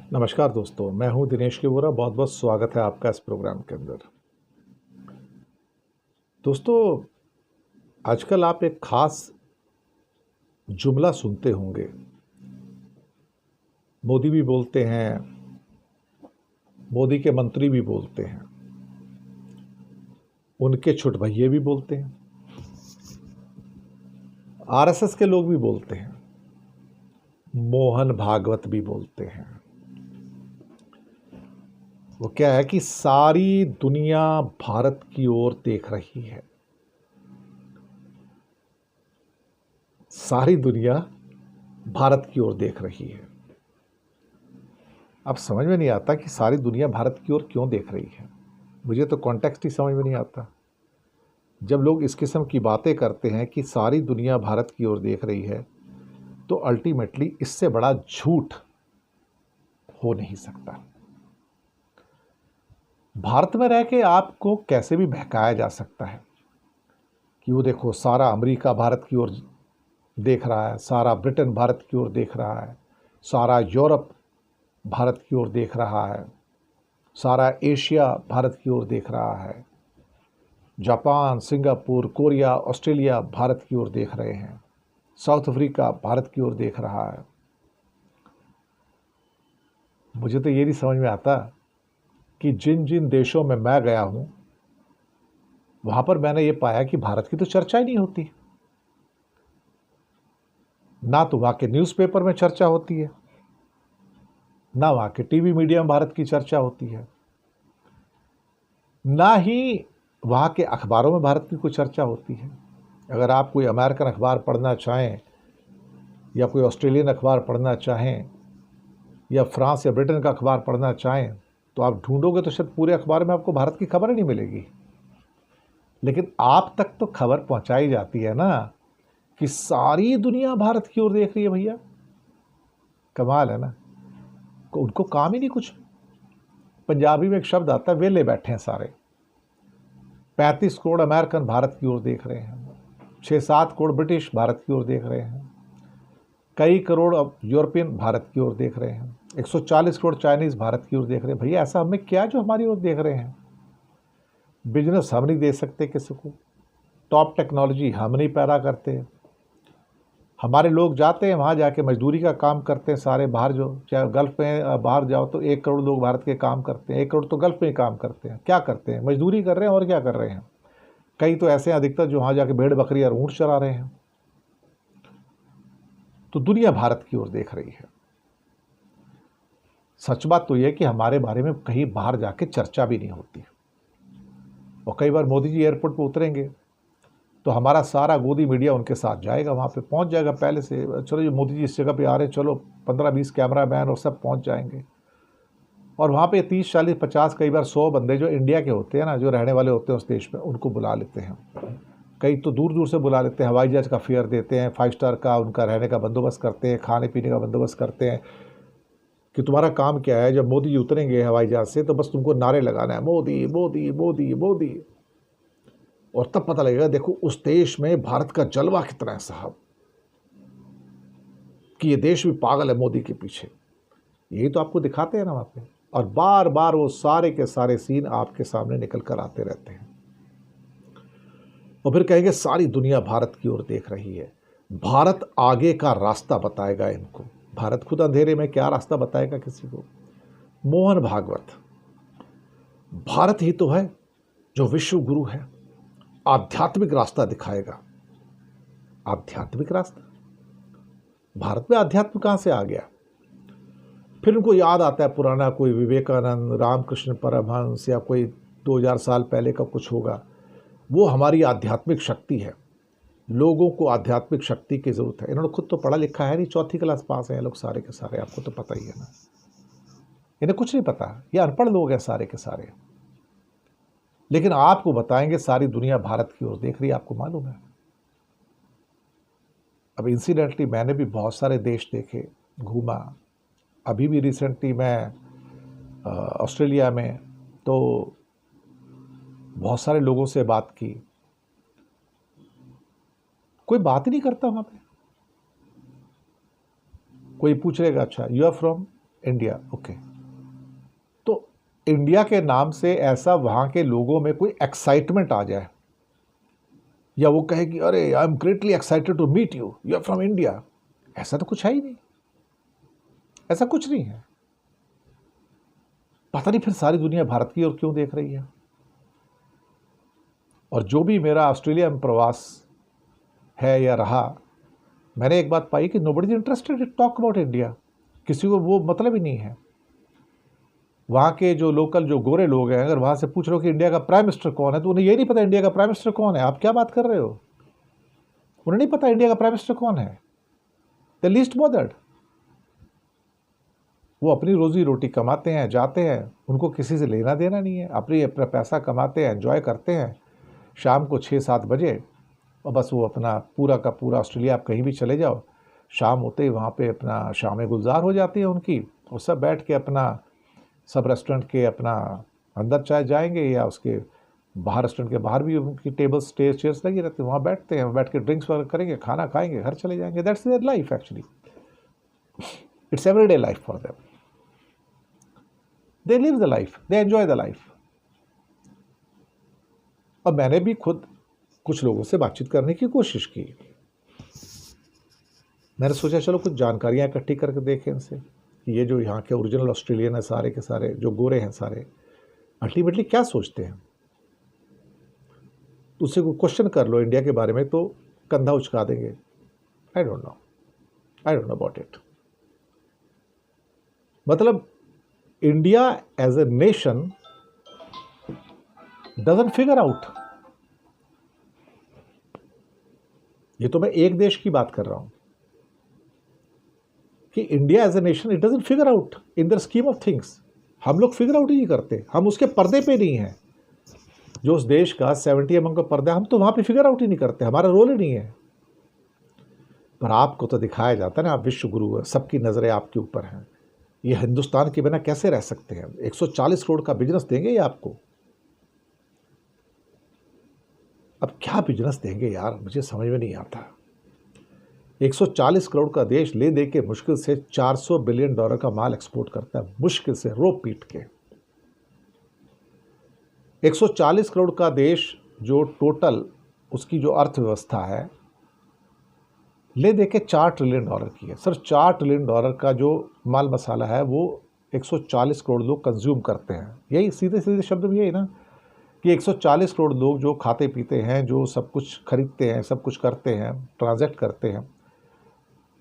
नमस्कार दोस्तों, मैं हूं दिनेश के वोरा। बहुत बहुत स्वागत है आपका इस प्रोग्राम के अंदर। दोस्तों, आजकल आप एक खास जुमला सुनते होंगे। मोदी भी बोलते हैं, मोदी के मंत्री भी बोलते हैं, उनके छुटभइये भी बोलते हैं, आरएसएस के लोग भी बोलते हैं, मोहन भागवत भी बोलते हैं। वो क्या है कि सारी दुनिया भारत की ओर देख रही है। सारी दुनिया भारत की ओर देख रही है। अब समझ में नहीं आता कि सारी दुनिया भारत की ओर क्यों देख रही है। मुझे तो कॉन्टेक्स्ट ही समझ में नहीं आता। जब लोग इस किस्म की बातें करते हैं कि सारी दुनिया भारत की ओर देख रही है, तो अल्टीमेटली इससे बड़ा झूठ हो नहीं सकता। भारत में रह के आपको कैसे भी बहकाया जा सकता है कि वो देखो, सारा अमेरिका भारत की ओर देख रहा है, सारा ब्रिटेन भारत की ओर देख रहा है, सारा यूरोप भारत की ओर देख रहा है, सारा एशिया भारत की ओर देख रहा है, Japan, Singapore, Korea, Australia Bharat की ओर देख रहे हैं, साउथ अफ्रीका भारत की ओर देख रहा है। मुझे तो ये नहीं समझ में आता कि जिन जिन देशों में मैं गया हूं, वहां पर मैंने ये पाया कि भारत की तो चर्चा ही नहीं होती। ना तो वहां के न्यूज़पेपर में चर्चा होती है, ना वहां के टीवी मीडिया में भारत की चर्चा होती है, ना ही वहाँ के अखबारों में भारत की कोई चर्चा होती है। अगर आप कोई अमेरिकन अखबार पढ़ना चाहें, या कोई ऑस्ट्रेलियन अखबार पढ़ना चाहें, या फ्रांस या ब्रिटेन का अखबार पढ़ना चाहें, तो आप ढूंढोगे तो शायद पूरे अखबार में आपको भारत की खबर ही नहीं मिलेगी। लेकिन आप तक तो खबर पहुंचाई जाती है ना कि सारी दुनिया भारत की ओर देख रही है। भैया, कमाल है ना। उनको काम ही नहीं कुछ। पंजाबी में एक शब्द आता है, वेले बैठे हैं सारे। 35 करोड़ अमेरिकन भारत की ओर देख रहे हैं, 6-7 करोड़ ब्रिटिश भारत की ओर देख रहे हैं, कई करोड़ अब यूरोपियन भारत की ओर देख रहे हैं, 140 करोड़ चाइनीज़ भारत की ओर देख रहे हैं। भैया, ऐसा हमें क्या जो हमारी ओर देख रहे हैं? बिजनेस हम नहीं दे सकते किसी को, टॉप टेक्नोलॉजी हम नहीं पैदा करते, हमारे लोग जाते हैं वहाँ जाके मजदूरी का काम करते हैं सारे बाहर। जो चाहे गल्फ़ में बाहर जाओ तो 1 करोड़ लोग भारत के काम करते हैं, 1 करोड़ तो गल्फ़ में ही काम करते हैं। क्या करते हैं? मजदूरी कर रहे हैं, और क्या कर रहे हैं। कई तो ऐसे हैं अधिकतर जो वहाँ जाके भेड़ बकरी और ऊँट चरा रहे हैं। तो दुनिया भारत की ओर देख रही है। सच बात तो यह कि हमारे बारे में कहीं बाहर जाके चर्चा भी नहीं होती। और कई बार मोदी जी एयरपोर्ट पर उतरेंगे तो हमारा सारा गोदी मीडिया उनके साथ जाएगा, वहाँ पे पहुँच जाएगा पहले से। चलो ये मोदी जी इस जगह पे आ रहे हैं, चलो 15-20 कैमरा मैन और सब पहुँच जाएंगे। और वहाँ पे 30, 40, 50, कई बार 100 बंदे जो इंडिया के होते हैं ना, जो रहने वाले होते हैं उस देश में, उनको बुला लेते हैं। कई तो दूर दूर से बुला लेते हैं, हवाई जहाज का फेयर देते हैं, 5 स्टार का उनका रहने का बंदोबस्त करते हैं, खाने पीने का बंदोबस्त करते हैं कि तुम्हारा काम क्या है, जब मोदी जी उतरेंगे हवाई जहाज से तो बस तुमको नारे लगाना है, मोदी मोदी मोदी मोदी। और तब पता लगेगा, देखो उस देश में भारत का जलवा कितना है साहब, कि ये देश भी पागल है मोदी के पीछे। यही तो आपको दिखाते हैं ना वहाँ पे। और बार बार वो सारे के सारे सीन आपके सामने निकल कर आते रहते हैं। और फिर कहेंगे सारी दुनिया भारत की ओर देख रही है, भारत आगे का रास्ता बताएगा इनको। भारत खुद अंधेरे में क्या रास्ता बताएगा किसी को? मोहन भागवत, भारत ही तो है जो विश्व गुरु है, आध्यात्मिक रास्ता दिखाएगा। आध्यात्मिक रास्ता? भारत में अध्यात्म कहां से आ गया? फिर उनको याद आता है पुराना कोई विवेकानंद, रामकृष्ण परमहंस, या कोई 2000 साल पहले का कुछ होगा। वो हमारी आध्यात्मिक शक्ति है। लोगों को आध्यात्मिक शक्ति की जरूरत है। इन्होंने खुद तो पढ़ा लिखा है नहीं, 4th क्लास पास है लोग सारे के सारे, आपको तो पता ही है ना। इन्हें कुछ नहीं पता, ये अनपढ़ लोग हैं सारे के सारे। लेकिन आपको बताएंगे सारी दुनिया भारत की ओर देख रही है, आपको मालूम है। अब इंसिडेंटली मैंने भी बहुत सारे देश देखे, घूमा। अभी भी रिसेंटली मैं ऑस्ट्रेलिया में, तो बहुत सारे लोगों से बात की। कोई बात ही नहीं करता वहाँ पे। कोई पूछ लेगा, अच्छा you are from India, okay. तो इंडिया के नाम से ऐसा वहाँ के लोगों में कोई एक्साइटमेंट आ जाए, या वो कहे कि अरे I am greatly excited to meet you, you are from India, ऐसा तो कुछ है ही नहीं, ऐसा कुछ नहीं है। पता नहीं फिर सारी दुनिया भारत की ओर क्यों देख रही है। और जो भी मेरा ऑस्ट्रेलिया में प्रवास है या रहा, मैंने एक बात पाई कि nobody is interested to talk about India. किसी को वो मतलब ही नहीं है। वहाँ के जो लोकल जो गोरे लोग हैं, अगर वहाँ से पूछ रहे हो कि इंडिया का प्राइम मिनिस्टर कौन है, तो उन्हें ये नहीं पता इंडिया का प्राइम मिनिस्टर कौन है। आप क्या बात कर रहे हो, उन्हें नहीं पता इंडिया का प्राइम मिनिस्टर कौन है। The least bothered. वो अपनी रोजी रोटी कमाते हैं, जाते हैं, उनको किसी से लेना देना नहीं है, अपना पैसा कमाते हैं, एंजॉय करते हैं। शाम को 6-7 बजे और बस वो अपना पूरा का पूरा ऑस्ट्रेलिया आप कहीं भी चले जाओ, शाम होते ही वहाँ पे अपना शामें गुलजार हो जाती है उनकी, और सब बैठ के अपना सब रेस्टोरेंट के अपना अंदर चाहे जाएंगे या उसके बाहर रेस्टोरेंट के बाहर भी उनकी टेबल्स चेयर्स लगी रहती है, वहाँ बैठते हैं, बैठ के ड्रिंक्स वगैरह करेंगे, खाना खाएंगे, घर चले जाएंगे। That's their life actually, it's everyday life for them. They live the life, they enjoy the life. और मैंने भी खुद कुछ लोगों से बातचीत करने की कोशिश की। मैंने सोचा चलो कुछ जानकारियाँ इकट्ठी करके देखें इनसे कि ये जो यहाँ के ओरिजिनल ऑस्ट्रेलियन है, सारे के सारे जो गोरे हैं, सारे अल्टीमेटली क्या सोचते हैं। तो उससे कोई क्वेश्चन कर लो इंडिया के बारे में तो कंधा उचका देंगे। I don't know about it. मतलब India as a nation doesn't figure out. ये तो मैं एक देश की बात कर रहा हूं कि India as a nation it doesn't figure out in the scheme of things. हम लोग फिगर आउट ही नहीं करते, हम उसके पर्दे पे नहीं हैं। जो उस देश का 70 mm का पर्दा, हम तो वहां पे फिगर आउट ही नहीं करते, हमारा रोल ही नहीं है। पर आपको तो दिखाया जाता है ना, आप विश्व गुरु है, सबकी नजरें आपके ऊपर हैं। ये हिंदुस्तान के बिना कैसे रह सकते हैं। 140 करोड़ का बिजनेस देंगे ये आपको। अब क्या बिजनेस देंगे यार, मुझे समझ में नहीं आता। 140 करोड़ का देश ले दे के मुश्किल से $400 बिलियन का माल एक्सपोर्ट करता है, मुश्किल से रो पीट के। 140 करोड़ का देश जो टोटल उसकी जो अर्थव्यवस्था है, ले दे के $4 ट्रिलियन की है। सिर्फ $4 ट्रिलियन का जो माल मसाला है वो 140 करोड़ लोग कंज्यूम करते हैं। यही सीधे सीधे शब्द भी यही ना कि 140 करोड़ लोग जो खाते पीते हैं, जो सब कुछ खरीदते हैं, सब कुछ करते हैं, ट्रांजैक्ट करते हैं,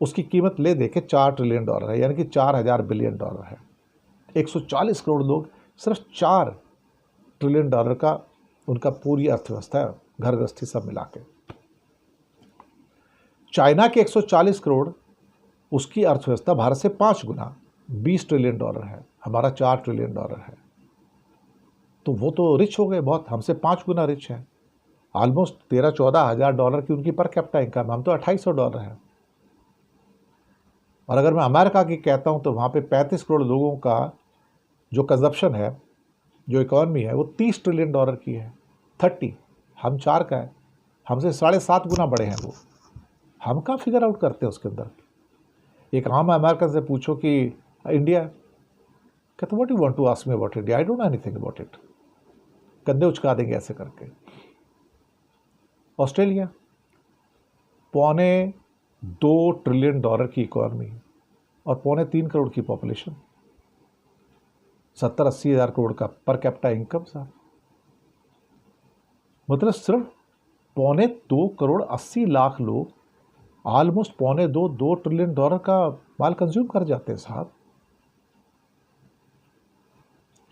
उसकी कीमत ले दे के $4 ट्रिलियन है, यानी कि 4000 बिलियन है। 140 करोड़ लोग, सिर्फ $4 ट्रिलियन का उनका पूरी अर्थव्यवस्था है, घर गृहस्थी सब मिला के। चाइना के 140 करोड़, उसकी अर्थव्यवस्था भारत से 5 गुना, $20 ट्रिलियन है, हमारा $4 ट्रिलियन है। तो वो तो रिच हो गए बहुत, हमसे 5 गुना रिच है। ऑलमोस्ट 13-14 हज़ार डॉलर की उनकी पर कैपिटा इनकम, हम तो $2800 है। और अगर मैं अमेरिका की कहता हूँ तो वहाँ पे 35 करोड़ लोगों का जो कंजप्शन है, जो इकॉनमी है, वो $30 ट्रिलियन की है। 30, हम 4 का है, हमसे 7.5 गुना बड़े हैं वो। हम कहाँ फिगर आउट करते हैं उसके अंदर। एक आम अमेरिकन से पूछो कि इंडिया, कहते what you want to ask me about India, I don't know anything about it. कंधे उचका देंगे ऐसे करके। ऑस्ट्रेलिया $2.25 ट्रिलियन की इकॉनमी और 3.25 करोड़ की पॉपुलेशन, 70-80 हज़ार करोड़ का पर कैपिटा इनकम साहब। मतलब सिर्फ 2.25 करोड़ 80 लाख लोग ऑलमोस्ट $2.25 ट्रिलियन का माल कंज्यूम कर जाते हैं साहब।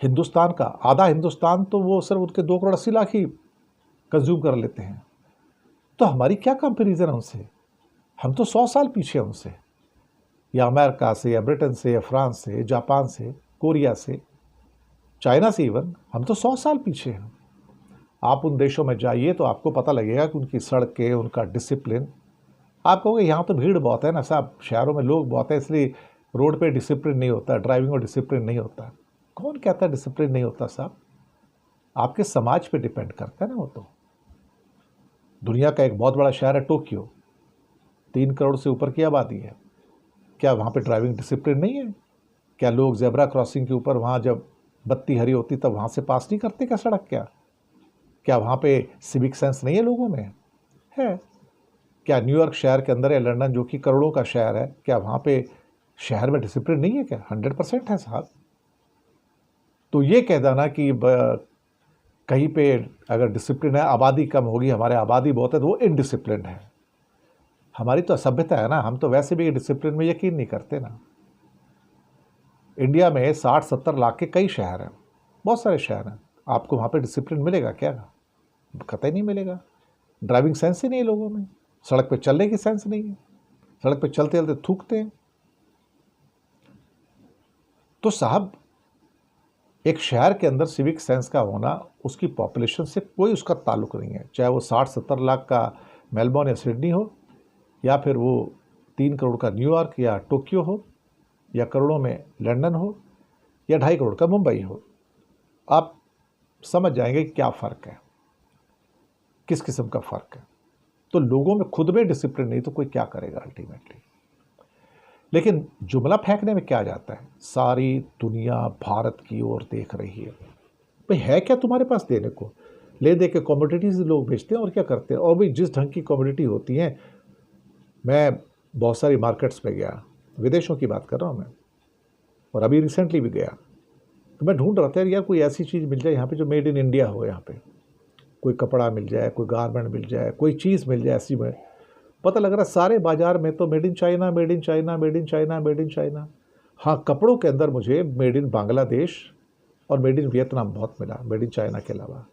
हिंदुस्तान का आधा हिंदुस्तान तो वो सिर्फ उनके 2 करोड़ 80 लाख ही कंज्यूम कर लेते हैं। तो हमारी क्या कंपैरिजन है उनसे। हम तो 100 साल पीछे हैं उनसे, या अमेरिका से, या ब्रिटेन से, या फ्रांस से, जापान से, कोरिया से, चाइना से, इवन हम तो 100 साल पीछे हैं। आप उन देशों में जाइए तो आपको पता लगेगा कि उनकी सड़कें, उनका डिसिप्लिन। आप कहोगे यहाँ तो भीड़ बहुत है ना साहब, शहरों में लोग बहुत है इसलिए रोड पे डिसिप्लिन नहीं होता, ड्राइविंग में डिसिप्लिन नहीं होता। कौन कहता है डिसिप्लिन नहीं होता साहब। आपके समाज पे डिपेंड करता है ना वो तो। दुनिया का एक बहुत बड़ा शहर है टोक्यो, 3 करोड़ से ऊपर की आबादी है। क्या वहाँ पे ड्राइविंग डिसिप्लिन नहीं है? क्या लोग ज़ेब्रा क्रॉसिंग के ऊपर वहाँ जब बत्ती हरी होती तब वहाँ से पास नहीं करते क्या सड़क? क्या वहाँ पे सिविक सेंस नहीं है लोगों में? है। क्या न्यूयॉर्क शहर के अंदर या लंदन जो कि करोड़ों का शहर है, क्या वहाँ पे शहर में डिसिप्लिन नहीं है क्या? 100% है साहब। तो ये कह देना कि कहीं पे अगर डिसिप्लिन है, आबादी कम होगी, हमारे आबादी बहुत है तो वो इनडिसिप्लिन है। हमारी तो असभ्यता है ना, हम तो वैसे भी डिसिप्लिन में यकीन नहीं करते ना। इंडिया में 60-70 लाख के कई शहर हैं, बहुत सारे शहर हैं, आपको वहाँ पे डिसिप्लिन मिलेगा क्या? कतई नहीं मिलेगा। ड्राइविंग सेंस ही नहीं है लोगों में, सड़क पे चलने की सेंस नहीं है, सड़क पे चलते चलते थूकते हैं। तो साहब, एक शहर के अंदर सिविक सेंस का होना उसकी पॉपुलेशन से कोई उसका ताल्लुक नहीं है, चाहे वो 60-70 लाख का मेलबोर्न या सिडनी हो, या फिर वो 3 करोड़ का न्यूयॉर्क या टोक्यो हो, या करोड़ों में लंदन हो, या 2.5 करोड़ का मुंबई हो। आप समझ जाएंगे कि क्या फ़र्क है, किस किस्म का फ़र्क है। तो लोगों में खुद में डिसिप्लिन नहीं तो कोई क्या करेगा अल्टीमेटली। लेकिन जुमला फेंकने में क्या जाता है, सारी दुनिया भारत की ओर देख रही है। भाई है क्या तुम्हारे पास देने को? ले दे के कमोडिटीज़ लोग बेचते हैं और क्या करते हैं। और भाई जिस ढंग की कमोडिटी होती हैं, मैं बहुत सारी मार्केट्स पे गया, विदेशों की बात कर रहा हूँ मैं, और अभी रिसेंटली भी गया, तो मैं ढूंढ रहा था यार कोई ऐसी चीज़ मिल जाए यहाँ पे जो मेड इन इंडिया हो। यहाँ पे कोई कपड़ा मिल जाए, कोई गारमेंट मिल जाए, कोई चीज़ मिल जाए ऐसी में। पता लग रहा है सारे बाजार में तो made in China, made in China, made in China, made in China. हाँ, कपड़ों के अंदर मुझे मेड इन बांग्लादेश और मेड इन वियतनाम बहुत मिला, मेड इन चाइना के अलावा।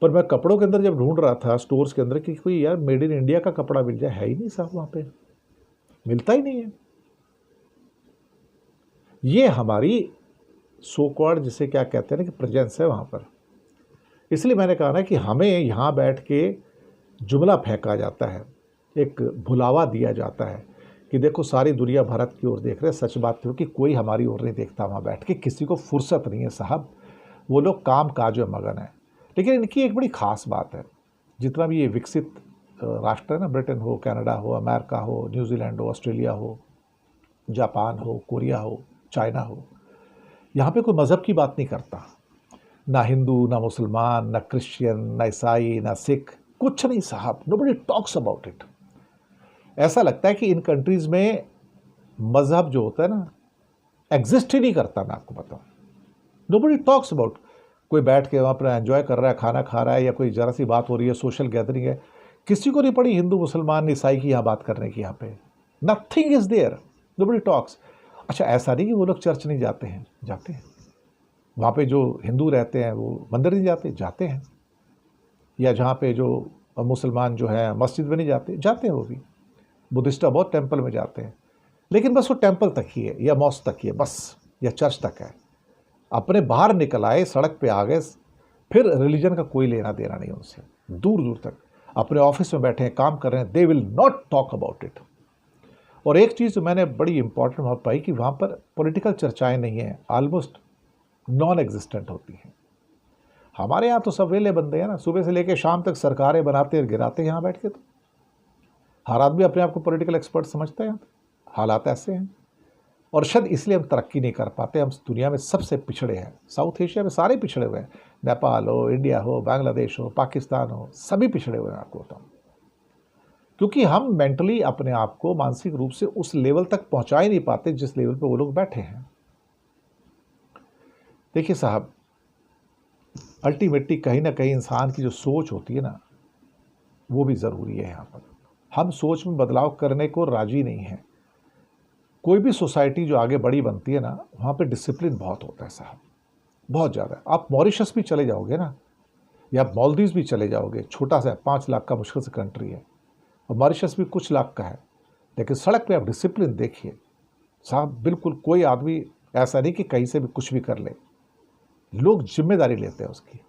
पर मैं कपड़ों के अंदर जब ढूंढ रहा था स्टोर्स के अंदर कि कोई यार मेड इन इंडिया का कपड़ा मिल जाए, है ही नहीं साहब, वहाँ पे मिलता ही नहीं है। ये हमारी सो कॉल्ड जिसे क्या कहते हैं ना कि प्रेजेंस है वहाँ पर। इसलिए मैंने कहा ना कि हमें यहाँ बैठ के जुमला फेंका जाता है, एक भुलावा दिया जाता है कि देखो सारी दुनिया भारत की ओर देख रहे हैं। सच बात है कि कोई हमारी ओर नहीं देखता वहाँ बैठ के, किसी को फुर्सत नहीं है साहब, वो लोग काम काज में मगन है। लेकिन इनकी एक बड़ी ख़ास बात है, जितना भी ये विकसित राष्ट्र है ना, ब्रिटेन हो, कनाडा हो, अमेरिका हो, न्यूजीलैंड हो, ऑस्ट्रेलिया हो, जापान हो, कोरिया हो, चाइना हो, यहाँ पे कोई मज़हब की बात नहीं करता। ना हिंदू, ना मुसलमान, ना क्रिश्चियन, ना ईसाई, ना सिख, कुछ नहीं साहब। Nobody talks about it. ऐसा लगता है कि इन कंट्रीज़ में मज़हब जो होता है ना एग्जिस्ट ही नहीं करता। मैं आपको बताऊँ, नोबडी टॉक्स अबाउट। कोई बैठ के वहाँ पर एंजॉय कर रहा है, खाना खा रहा है, या कोई ज़रा सी बात हो रही है, सोशल गैदरिंग है, किसी को नहीं पड़ी हिंदू मुसलमान ईसाई की यहाँ बात करने की। यहाँ पे nothing is there, nobody talks. अच्छा, ऐसा नहीं कि वो लोग चर्च नहीं जाते हैं, जाते हैं। वहाँ पे जो हिंदू रहते हैं वो मंदिर नहीं जाते, जाते हैं। या जहाँ पे जो मुसलमान जो है मस्जिद में नहीं जाते, जाते हैं वो भी। बुद्धिस्ट बहुत टेंपल में जाते हैं, लेकिन बस वो टेंपल तक ही है, या मॉस्क तक ही है बस, या चर्च तक है। अपने बाहर निकल आए, सड़क पे आ गए, फिर रिलीजन का कोई लेना देना नहीं उनसे, दूर दूर तक। अपने ऑफिस में बैठे हैं, काम कर रहे हैं, they will not talk about it. और एक चीज़ मैंने बड़ी इंपॉर्टेंट वहाँ पाई कि वहाँ पर पॉलिटिकल चर्चाएँ नहीं हैं, ऑलमोस्ट नॉन एग्जिस्टेंट होती हैं। हमारे यहाँ तो सब वेले बंदे हैं ना, सुबह से लेकर शाम तक सरकारें बनाते और गिराते हैं यहाँ बैठ के। तो हर आदमी अपने आप को पॉलिटिकल एक्सपर्ट समझता है। हालात ऐसे हैं, और शायद इसलिए हम तरक्की नहीं कर पाते। हम दुनिया में सबसे पिछड़े हैं, साउथ एशिया में सारे पिछड़े हुए हैं। नेपाल हो, इंडिया हो, बांग्लादेश हो, पाकिस्तान हो, सभी पिछड़े हुए हैं। आपको बताऊँ, क्योंकि हम मेंटली अपने आप को मानसिक रूप से उस लेवल तक पहुँचा ही नहीं पाते जिस लेवल पर वो लोग बैठे हैं। देखिए साहब, अल्टीमेटली कहीं ना कहीं इंसान की जो सोच होती है ना, वो भी ज़रूरी है। यहाँ पर हम सोच में बदलाव करने को राजी नहीं हैं। कोई भी सोसाइटी जो आगे बड़ी बनती है ना, वहाँ पे डिसिप्लिन बहुत होता है साहब, बहुत ज़्यादा। आप मॉरिशस भी चले जाओगे ना, या मालदीव्स भी चले जाओगे, छोटा सा 5 लाख का मुश्किल से कंट्री है, और मॉरिशस भी कुछ लाख का है, लेकिन सड़क पे आप डिसिप्लिन देखिए साहब। बिल्कुल कोई आदमी ऐसा नहीं कि कहीं से भी कुछ भी कर ले, लोग जिम्मेदारी लेते हैं उसकी।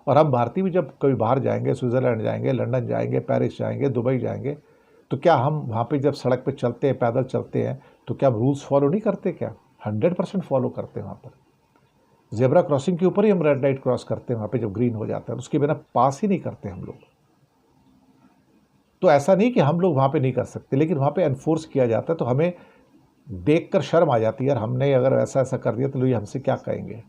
और हम भारतीय भी जब कभी बाहर जाएंगे, स्विट्ज़रलैंड जाएंगे, लंदन जाएंगे, पेरिस जाएंगे, दुबई जाएंगे, तो क्या हम वहाँ पे जब सड़क पे चलते हैं, पैदल चलते हैं, तो क्या हम रूल्स फॉलो नहीं करते? क्या 100% फॉलो करते हैं। वहाँ पर ज़ेब्रा क्रॉसिंग के ऊपर ही हम रेड लाइट क्रॉस करते हैं, वहाँ पे जब ग्रीन हो जाता है, उसके बिना पास ही नहीं करते हम लोग। तो ऐसा नहीं कि हम लोग वहाँ पे नहीं कर सकते, लेकिन वहाँ पे एनफोर्स किया जाता है। तो हमें देखकर शर्म आ जाती है यार, हमने अगर ऐसा ऐसा कर दिया तो लोग हमसे क्या कहेंगे।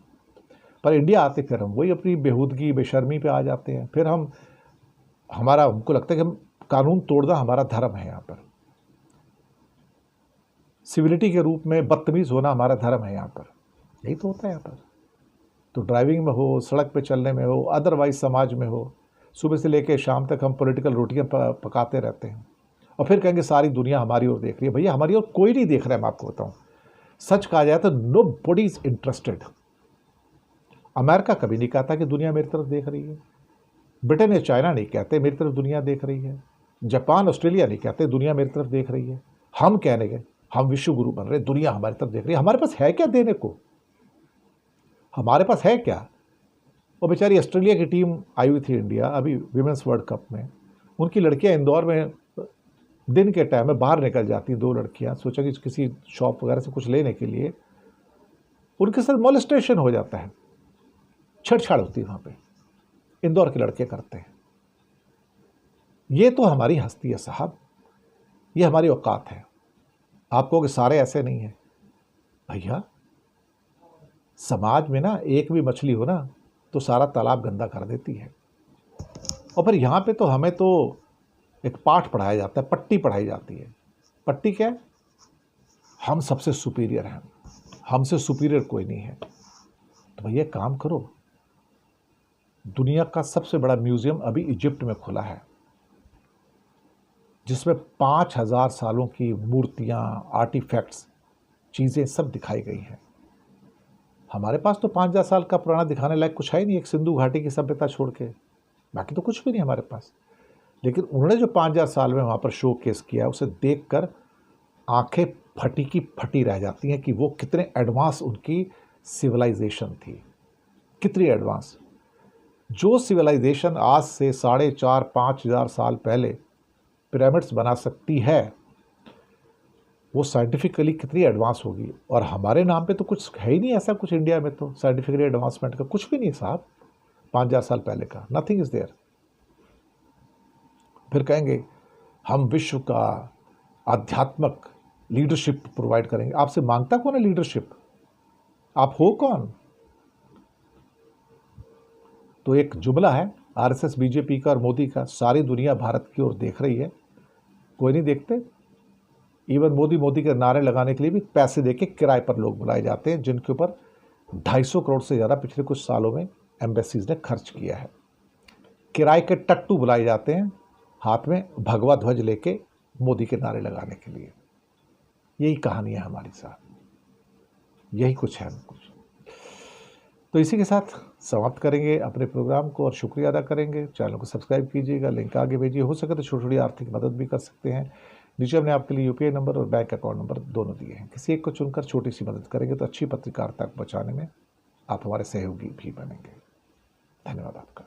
पर इंडिया आते फिर हम वही अपनी बेहूदगी बेशर्मी पे आ जाते हैं। फिर हमको लगता है कि हम कानून तोड़ना हमारा धर्म है, यहाँ पर सिविलिटी के रूप में बदतमीज़ होना हमारा धर्म है। यहाँ पर यही तो होता है। यहाँ पर तो ड्राइविंग में हो, सड़क पे चलने में हो, अदरवाइज समाज में हो, सुबह से लेकर शाम तक हम पॉलिटिकल रोटियां पकाते रहते हैं और फिर कहेंगे सारी दुनिया हमारी ओर देख रही है। भैया हमारी ओर कोई नहीं देख रहा है। मैं आपको बताऊं, सच कहा जाए तो nobody is interested. America कभी नहीं कहता कि दुनिया मेरी तरफ देख रही है। ब्रिटेन या चाइना नहीं कहते मेरी तरफ दुनिया देख रही है। जापान ऑस्ट्रेलिया नहीं कहते दुनिया मेरी तरफ देख रही है। हम कहने गए हम विश्व गुरु बन रहे, दुनिया हमारी तरफ देख रही है। हमारे पास है क्या देने को? हमारे पास है क्या? वो बेचारी ऑस्ट्रेलिया की टीम आई हुई थी इंडिया अभी विमेंस वर्ल्ड कप में। उनकी लड़कियां इंदौर में दिन के टाइम में बाहर निकल जाती, 2 लड़कियां, सोचा कि किसी शॉप वगैरह से कुछ लेने के लिए, उनके साथ मॉलेस्टेशन हो जाता है, छेड़छाड़ होती है वहाँ पे, इंदौर के लड़के करते हैं। ये तो हमारी हस्ती है साहब, ये हमारी औकात है। आप कहोगे सारे ऐसे नहीं है। भैया समाज में ना एक भी मछली हो ना तो सारा तालाब गंदा कर देती है। और फिर यहाँ पे तो हमें तो एक पाठ पढ़ाया जाता है, पट्टी पढ़ाई जाती है। पट्टी क्या है? हम सबसे सुपीरियर हैं, हमसे सुपीरियर कोई नहीं है। तो भैया काम करो, दुनिया का सबसे बड़ा म्यूजियम अभी इजिप्ट में खुला है, जिसमें 5000 सालों की मूर्तियाँ, आर्टिफैक्ट्स, चीज़ें सब दिखाई गई हैं। हमारे पास तो 5000 साल का पुराना दिखाने लायक कुछ है नहीं, एक सिंधु घाटी की सभ्यता छोड़ के, बाकी तो कुछ भी नहीं हमारे पास। लेकिन उन्होंने जो 5000 साल में वहाँ पर शो केस किया है, उसे देखकर आंखें फटी की फटी रह जाती हैं कि वो कितने एडवांस उनकी सिविलाइजेशन थी, कितनी एडवांस। जो सिविलाइजेशन आज से 4,500-5,000 साल पहले पिरामिड्स बना सकती है, वो साइंटिफिकली कितनी एडवांस होगी। और हमारे नाम पे तो कुछ है ही नहीं ऐसा कुछ इंडिया में, तो साइंटिफिकली एडवांसमेंट का कुछ भी नहीं साहब, 5000 साल पहले का नथिंग इज देयर। फिर कहेंगे हम विश्व का आध्यात्मिक लीडरशिप प्रोवाइड करेंगे। आपसे मांगता कौन है लीडरशिप? आप हो कौन? तो एक जुमला है आरएसएस बीजेपी का और मोदी का, सारी दुनिया भारत की ओर देख रही है, कोई नहीं देखते। इवन मोदी के नारे लगाने के लिए भी पैसे देके किराए पर लोग बुलाए जाते हैं, जिनके ऊपर 250 करोड़ से ज़्यादा पिछले कुछ सालों में एम्बेसीज ने खर्च किया है। किराए के टट्टू बुलाए जाते हैं, हाथ में भगवा ध्वज लेके मोदी के नारे लगाने के लिए। यही कहानी है हमारी साथ, यही कुछ है कुछ। तो इसी के साथ समाप्त करेंगे अपने प्रोग्राम को और शुक्रिया अदा करेंगे। चैनल को सब्सक्राइब कीजिएगा, लिंक आगे भेजिए, हो सके तो छोटी छोटी आर्थिक मदद भी कर सकते हैं। नीचे हमने आपके लिए यूपीआई नंबर और बैंक अकाउंट नंबर दोनों दिए हैं। किसी एक को चुनकर छोटी सी मदद करेंगे तो अच्छी पत्रकारिता बचाने में आप हमारे सहयोगी भी बनेंगे। धन्यवाद आपका।